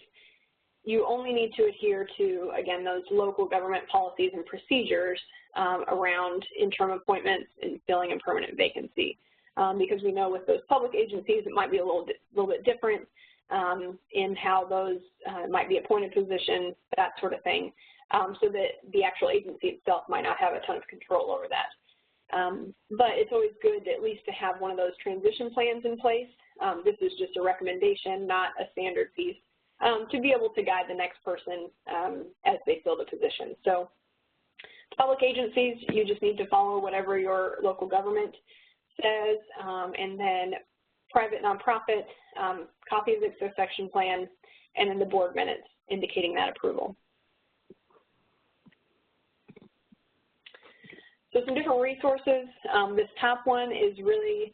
you only need to adhere to, again, those local government policies and procedures around interim appointments and filling a permanent vacancy. Because we know with those public agencies, it might be a little bit different in how those might be appointed positions, that sort of thing, so that the actual agency itself might not have a ton of control over that. But it's always good at least to have one of those transition plans in place. This is just a recommendation, not a standard piece, to be able to guide the next person as they fill the position. So public agencies, you just need to follow whatever your local government says, and then private nonprofit, copy of the succession plan, and then the board minutes indicating that approval. So some different resources. This top one is really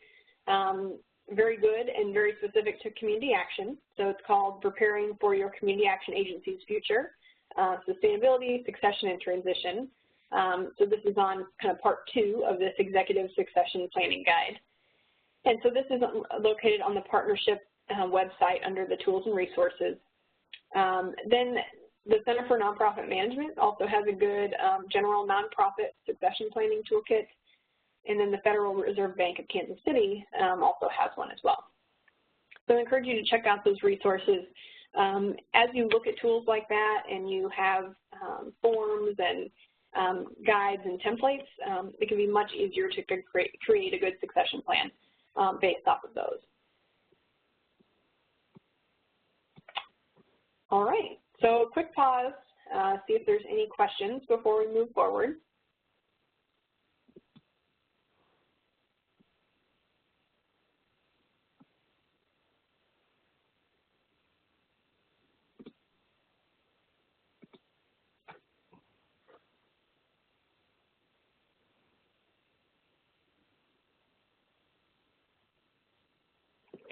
very good and very specific to community action. So it's called Preparing for Your Community Action Agency's Future, Sustainability, Succession, and Transition. So this is on kind of part 2 of this Executive Succession Planning Guide. And so this is located on the partnership website under the Tools and Resources. Then the Center for Nonprofit Management also has a good general nonprofit succession planning toolkit. And then the Federal Reserve Bank of Kansas City also has one as well. So I encourage you to check out those resources. As you look at tools like that and you have forms and guides and templates, it can be much easier to create a good succession plan based off of those. All right, so quick pause, see if there's any questions before we move forward.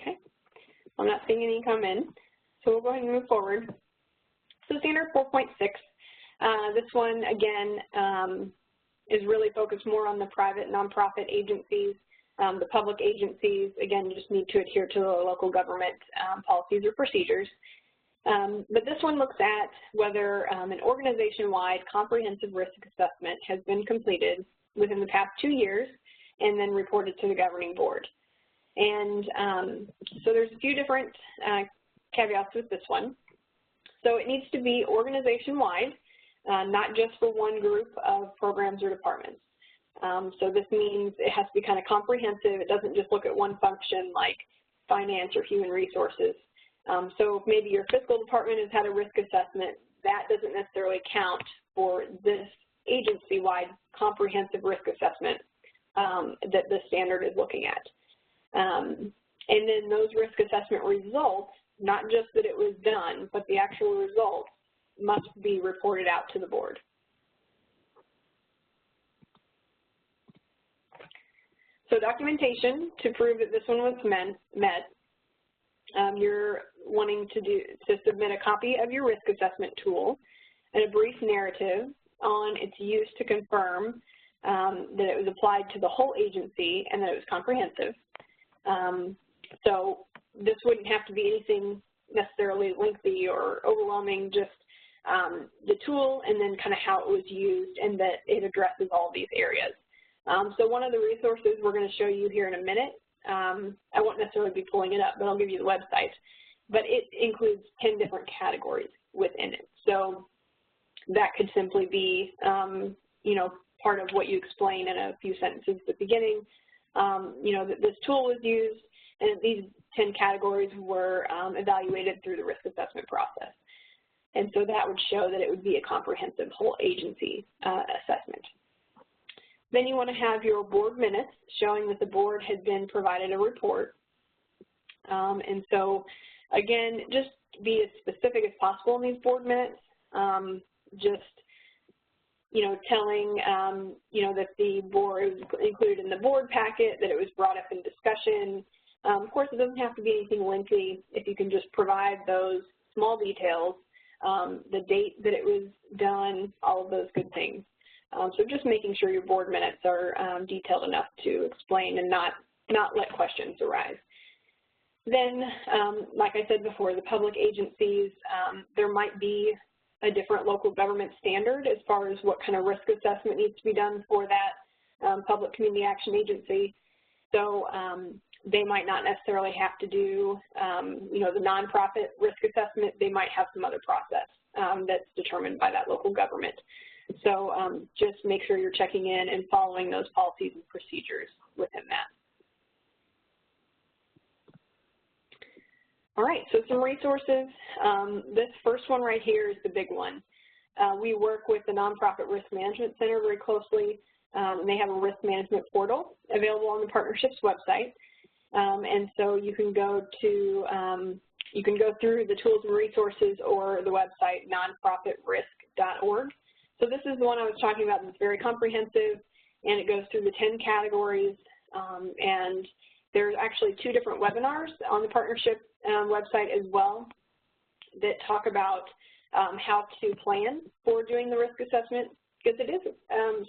Okay, I'm not seeing any come in, so we'll go ahead and move forward. So standard 4.6, this one again is really focused more on the private nonprofit agencies. The public agencies, again, just need to adhere to the local government policies or procedures. But this one looks at whether an organization-wide comprehensive risk assessment has been completed within the past 2 years and then reported to the governing board. And so there's a few different caveats with this one. So it needs to be organization-wide, not just for one group of programs or departments. So this means it has to be kind of comprehensive. It doesn't just look at one function like finance or human resources. So if maybe your fiscal department has had a risk assessment, that doesn't necessarily count for this agency-wide comprehensive risk assessment that the standard is looking at. And then those risk assessment results, not just that it was done, but the actual results must be reported out to the board. So documentation to prove that this one was met. You're wanting to submit a copy of your risk assessment tool and a brief narrative on its use to confirm that it was applied to the whole agency and that it was comprehensive. So this wouldn't have to be anything necessarily lengthy or overwhelming, just the tool and then kind of how it was used and that it addresses all these areas. So one of the resources we're going to show you here in a minute, I won't necessarily be pulling it up, but I'll give you the website. But it includes 10 different categories within it. So that could simply be, you know, part of what you explain in a few sentences at the beginning, you know, that this tool was used and these 10 categories were evaluated through the risk assessment process. And so that would show that it would be a comprehensive whole agency assessment. Then you want to have your board minutes showing that the board had been provided a report. And so, again, just be as specific as possible in these board minutes. Just, you know, telling, you know, that the board was included in the board packet, that it was brought up in discussion. Of course, it doesn't have to be anything lengthy if you can just provide those small details, the date that it was done, all of those good things. So just making sure your board minutes are detailed enough to explain and not let questions arise. Then, like I said before, the public agencies, there might be a different local government standard as far as what kind of risk assessment needs to be done for that public community action agency. So they might not necessarily have to do, you know, the nonprofit risk assessment. They might have some other process that's determined by that local government. So just make sure you're checking in and following those policies and procedures within that. All right, so some resources. This first one right here is the big one. We work with the Nonprofit Risk Management Center very closely. And they have a risk management portal available on the partnership's website. And so you can go to, you can go through the tools and resources or the website nonprofitrisk.org. So this is the one I was talking about that's very comprehensive, and it goes through the 10 categories. And there's actually 2 different webinars on the partnership website as well that talk about how to plan for doing the risk assessment, because it is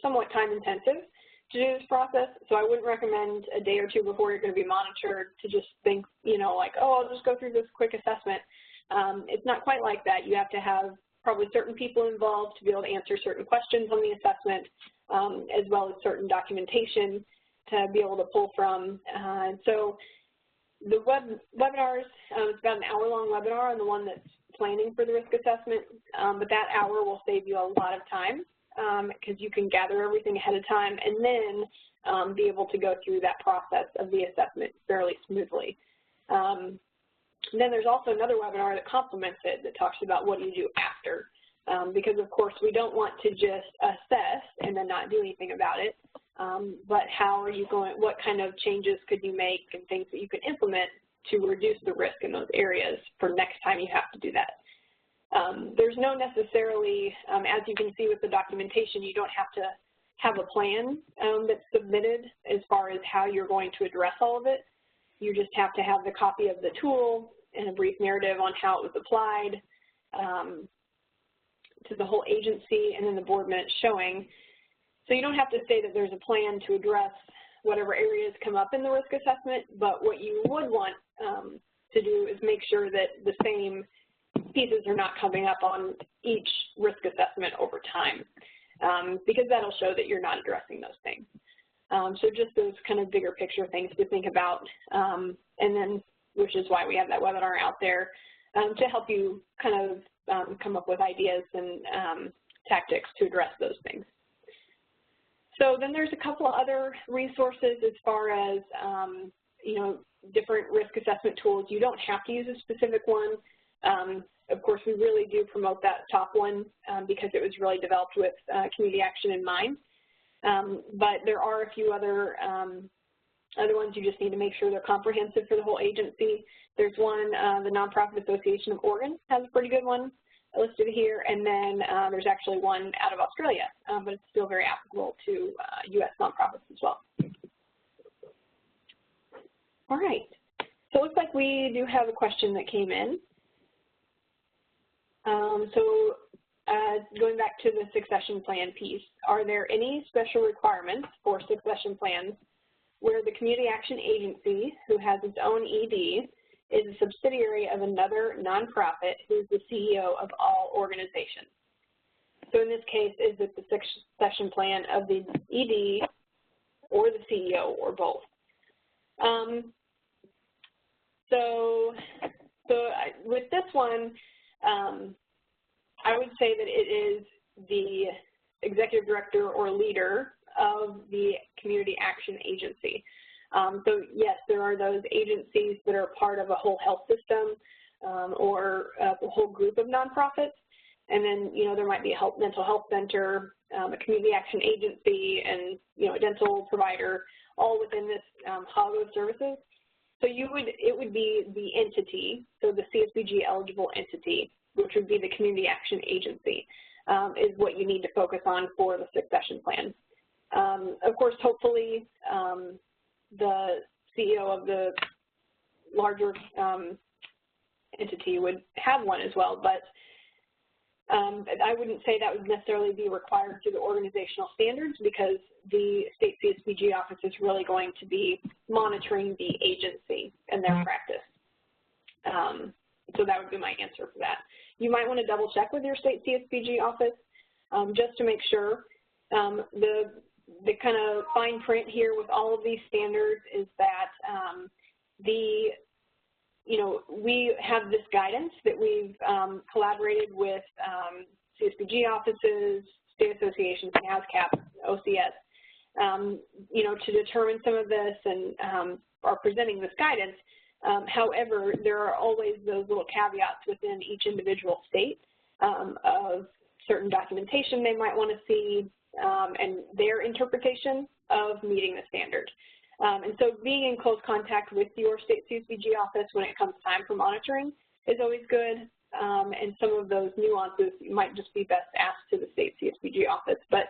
somewhat time intensive to do this process. So I wouldn't recommend a day or 2 before you're going to be monitored to just think, you know, like, oh, I'll just go through this quick assessment. It's not quite like that. You have to have probably certain people involved to be able to answer certain questions on the assessment, as well as certain documentation to be able to pull from. So the webinars, it's about an hour-long webinar on the one that's planning for the risk assessment, but that hour will save you a lot of time because you can gather everything ahead of time and then be able to go through that process of the assessment fairly smoothly. And then there's also another webinar that complements it that talks about what you do after, because of course we don't want to just assess and then not do anything about it, but how are you going, what kind of changes could you make and things that you can implement to reduce the risk in those areas for next time you have to do that. There's no necessarily, as you can see with the documentation, you don't have to have a plan that's submitted as far as how you're going to address all of it. You just have to have the copy of the tool and a brief narrative on how it was applied to the whole agency, and then the board minutes showing. So you don't have to say that there's a plan to address whatever areas come up in the risk assessment, but what you would want to do is make sure that the same pieces are not coming up on each risk assessment over time, because that'll show that you're not addressing those things. So just those kind of bigger picture things to think about, and then, which is why we have that webinar out there to help you kind of come up with ideas and tactics to address those things. So then there's a couple of other resources as far as, you know, different risk assessment tools. You don't have to use a specific one. Of course, we really do promote that top one because it was really developed with community action in mind. But there are a few other ones you just need to make sure they're comprehensive for the whole agency. There's one, the Nonprofit Association of Oregon has a pretty good one listed here, and then there's actually one out of Australia, but it's still very applicable to U.S. nonprofits as well. All right. So it looks like we do have a question that came in. Going back to the succession plan piece, are there any special requirements for succession plans where the community action agency, who has its own ED, is a subsidiary of another nonprofit who is the CEO of all organizations? So in this case, is it the succession plan of the ED or the CEO or both? With this one, I would say that it is the executive director or leader of the community action agency. So yes, there are those agencies that are part of a whole health system or a whole group of nonprofits. And then, there might be a mental health center, a community action agency, and, a dental provider, all within this hub of services. So it would be the entity, so the CSBG eligible entity, which would be the community action agency, is what you need to focus on for the succession plan. Of course, hopefully, the CEO of the larger entity would have one as well, but I wouldn't say that would necessarily be required through the organizational standards, because the state CSBG office is really going to be monitoring the agency and their practice. So that would be my answer for that. You might want to double check with your state CSBG office just to make sure. The kind of fine print here with all of these standards is that we have this guidance that we've collaborated with CSBG offices, state associations, NASCAP, OCS, to determine some of this and are presenting this guidance. However, there are always those little caveats within each individual state of certain documentation they might want to see and their interpretation of meeting the standard. And so being in close contact with your state CSBG office when it comes time for monitoring is always good. And some of those nuances might just be best asked to the state CSBG office. But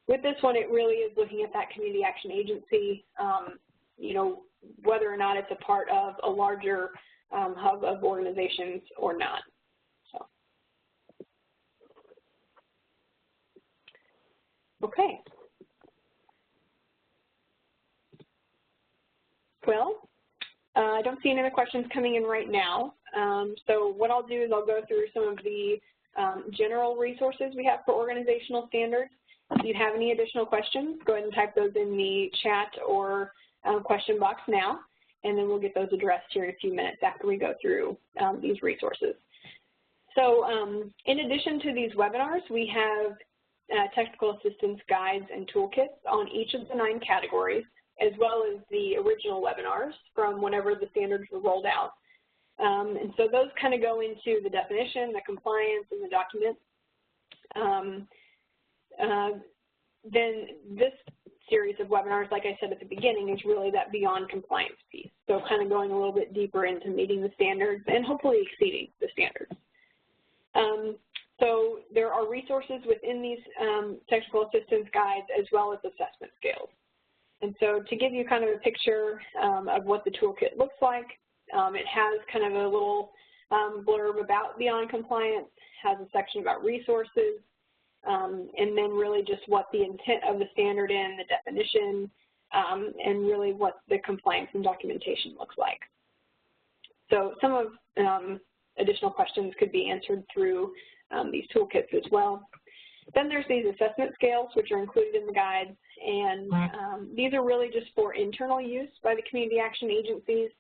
with this one, it really is looking at that community action agency, whether or not it's a part of a larger hub of organizations or not. So, okay. Well, I don't see any other questions coming in right now. So what I'll do is I'll go through some of the general resources we have for organizational standards. If you have any additional questions, go ahead and type those in the chat or question box now, and then we'll get those addressed here in a few minutes after we go through these resources. So in addition to these webinars, we have technical assistance guides and toolkits on each of the 9 categories, as well as the original webinars from whenever the standards were rolled out. And so those kind of go into the definition, the compliance, and the document. Then this series of webinars, like I said at the beginning, is really that beyond compliance piece. So kind of going a little bit deeper into meeting the standards and hopefully exceeding the standards. So there are resources within these technical assistance guides as well as assessment scales. And so to give you kind of a picture of what the toolkit looks like, it has kind of a little blurb about beyond compliance, has a section about resources, and then really just what the intent of the standard in, the definition, and really what the compliance and documentation looks like. So some of additional questions could be answered through these toolkits as well. Then there's these assessment scales, which are included in the guides, and these are really just for internal use by the community action agencies,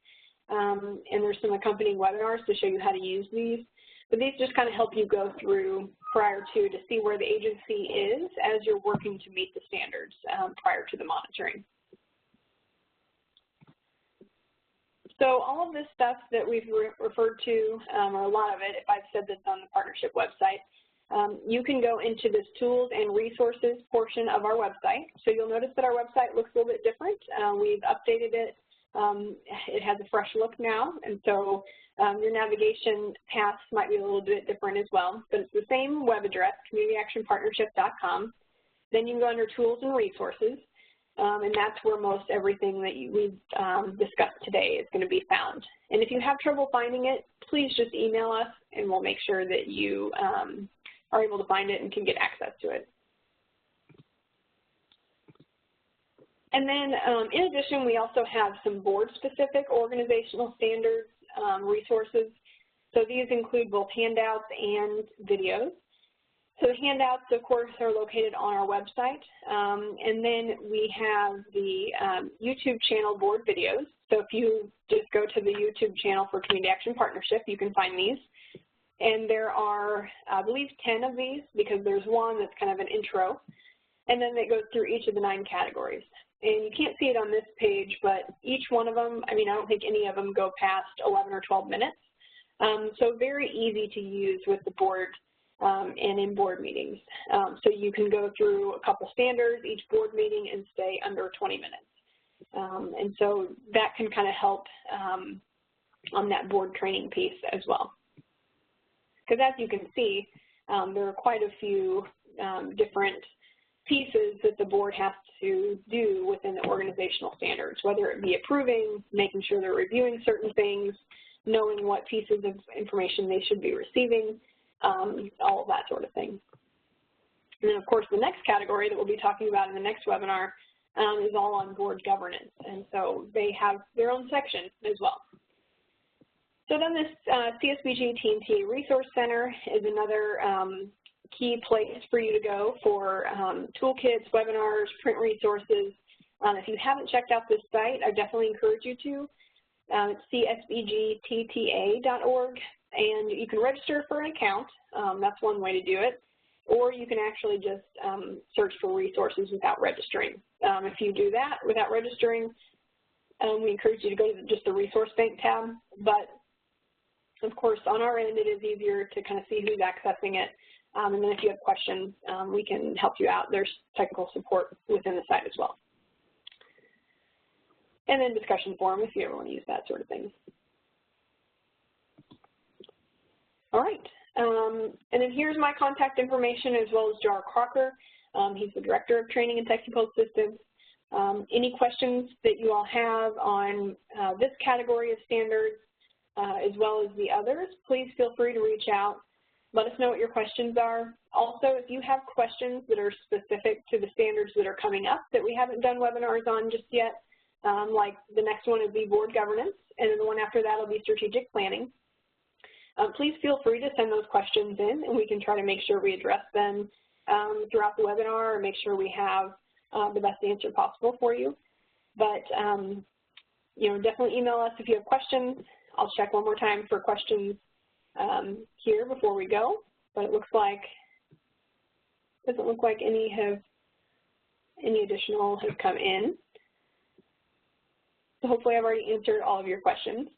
and there's some accompanying webinars to show you how to use these. But these just kind of help you go through prior to see where the agency is as you're working to meet the standards prior to the monitoring. So all of this stuff that we've referred to, or a lot of it, if I've said this on the partnership website, you can go into this tools and resources portion of our website. So you'll notice that our website looks a little bit different. We've updated it. It has a fresh look now, and so your navigation paths might be a little bit different as well. But it's the same web address, communityactionpartnership.com. Then you can go under tools and resources. and that's where most everything that we've discussed today is going to be found. And if you have trouble finding it, please just email us, and we'll make sure that you are able to find it and can get access to it. And then in addition, we also have some board-specific organizational standards resources. So these include both handouts and videos. So the handouts, of course, are located on our website. And then we have the YouTube channel board videos. So if you just go to the YouTube channel for Community Action Partnership, you can find these. And there are, I believe, 10 of these, because there's one that's kind of an intro. And then it goes through each of the 9 categories. And you can't see it on this page, but each one of them, I mean, I don't think any of them go past 11 or 12 minutes. So very easy to use with the board and in board meetings. So you can go through a couple standards each board meeting and stay under 20 minutes. And so that can kind of help on that board training piece as well. Because as you can see, there are quite a few different pieces that the board has to do within the organizational standards, whether it be approving, making sure they're reviewing certain things, knowing what pieces of information they should be receiving, all of that sort of thing. And then, of course, the next category that we'll be talking about in the next webinar is all on board governance. And so they have their own section as well. So then this CSBG TNTA Resource Center is another key place for you to go for toolkits, webinars, print resources. If you haven't checked out this site, I definitely encourage you to. It's csbgtta.org, and you can register for an account. That's one way to do it. Or you can actually just search for resources without registering. If you do that without registering, we encourage you to go to just the Resource Bank tab. But, of course, on our end, it is easier to kind of see who's accessing it. And then if you have questions, we can help you out. There's technical support within the site as well. And then discussion forum if you ever want to use that sort of thing. All right. And then here's my contact information as well as Jar Crocker. He's the Director of Training and Technical Assistance. Any questions that you all have on this category of standards as well as the others, please feel free to reach out. Let us know what your questions are. Also, if you have questions that are specific to the standards that are coming up that we haven't done webinars on just yet, like the next one will be board governance, and then the one after that will be strategic planning. Please feel free to send those questions in, and we can try to make sure we address them throughout the webinar or make sure we have the best answer possible for you. But, you know, definitely email us if you have questions. I'll check one more time for questions here before we go, but it looks like, doesn't look like any additional have come in. So hopefully I've already answered all of your questions.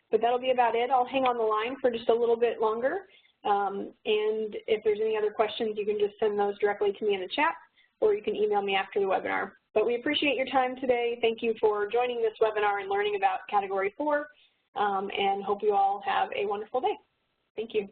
But that'll be about it. I'll hang on the line for just a little bit longer. And if there's any other questions, you can just send those directly to me in the chat, or you can email me after the webinar. But we appreciate your time today. Thank you for joining this webinar and learning about Category 4, and hope you all have a wonderful day. Thank you.